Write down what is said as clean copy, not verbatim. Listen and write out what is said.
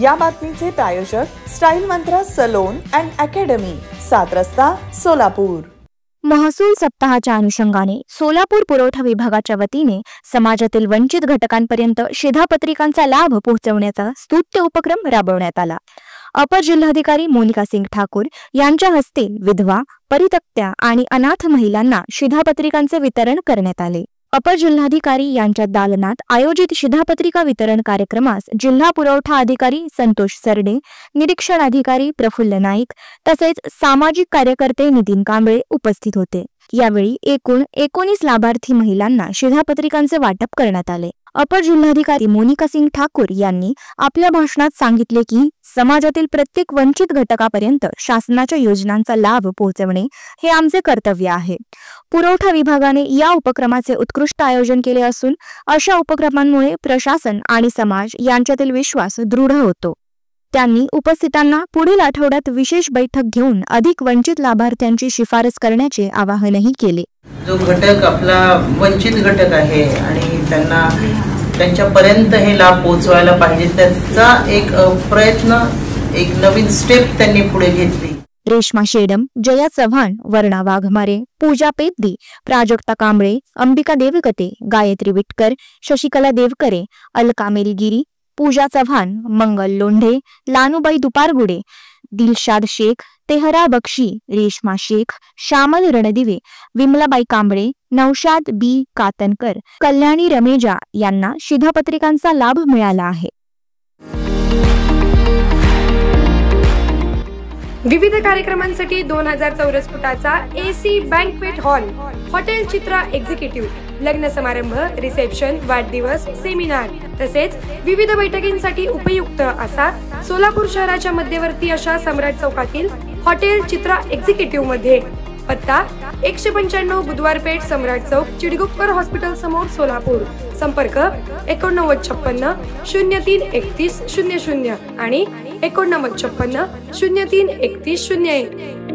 या बातमीचे प्रायोजक style Mantra salon and academy, 7 रस्ता, सोलापूर। महसूल सप्ताहाच्या अनुषंगाने सोलापूर पुरवठा विभागाच्या वतीने समाजातील वंचित घटकांपर्यंत शिधापत्रिकांचा लाभ पोहोचवण्याचा स्तुत्य उपक्रम राबवण्यात आला। अपर जिल्हाधिकारी मोनिका सिंग ठाकूर यांच्या हस्ते विधवा, परित्यक्त्या आणि अनाथ महिलांना शिधापत्रिकांचे वितरण करण्यात आले। अपर जिल्हाधिकारी यांच्या दालनात आयोजित शिधापत्रिका वितरण कार्यक्रमास जिल्हा पुरवठा अधिकारी संतोष सरडे, निरीक्षण अधिकारी प्रफुल्ल नाईक तसेच सामाजिक कार्यकर्ते नितीन कांबळे उपस्थित होते। यावेळी एकूण 19 लाभार्थी महिलांना शिधापत्रिकांचे वाटप करण्यात आले। अपर जिल्हाधिकारी मोनिका सिंग ठाकूर यांनी आपल्या भाषणात सांगितले की समाजातील प्रत्येक वंचित घटकापर्यंत शासनाच्या योजनांचा लाभ पोहोचवणे हे आमचे कर्तव्य आहे। पुरवठा विभागाने या उपक्रमाचे उत्कृष्ट आयोजन केले असून अशा उपक्रमांमुळे प्रशासन आणि समाज यांच्यातील विश्वास दृढ होतो। त्यांनी उपस्थितांना पुढील आठवड्यात विशेष बैठक घेऊन अधिक वंचित लाभार्थ्यांची शिफारस करण्याचे आवाहनही केले। जो घटक आपला वंचित घटक आहे आणि त्यांच्यापर्यंत हे लाभ पोहोचवायला पाहिजे, त्याचा एक प्रयत्न, एक नवीन स्टेप त्यांनी पुढे घेतली। रेश्मा शेडम, जया चव्हाण, वर्णा वाघमारे, पूजा पेद्दी, प्राजक्ता कांबळे, अंबिका देवकते, गायत्री विटकर, शशिकला देवकरे, अलका मेरीगिरी, पूजा चव्हाण, मंगल लोंढे, लानुबाई दुपारगुडे, दिलशाद शेख, तेहरा बक्षी, रेश्मा शेख, श्यामल रणदिवे, विमलाबाई कांबळे, नौशाद बी कातनकर, कल्याणी रमेजा यांना शिधापत्रिकांचा लाभ मिळाला आहे। विविध कार्यक्रमांसाठी 2000 चौरस फुटाचा AC बँक्वेट हॉल, हॉटेल चित्रा एक्झिक्युटिव्ह, लग्न समारंभ, रिसेप्शन, वाढदिवस, सेमिनार तसेच विविध बैठकींसाठी उपयुक्त असा सोलापूर शहराच्या मध्यवर्ती अशा सम्राट चौकातील हॉटेल चित्रा एक्झिक्युटिव्ह मध्ये। पत्ता 195 बुधवार पेठ, सम्राट चौक, चिडगुप्कर हॉस्पिटल समोर, सोलापूर। संपर्क 8956 03 31 00 आणि 8956 03 31 01।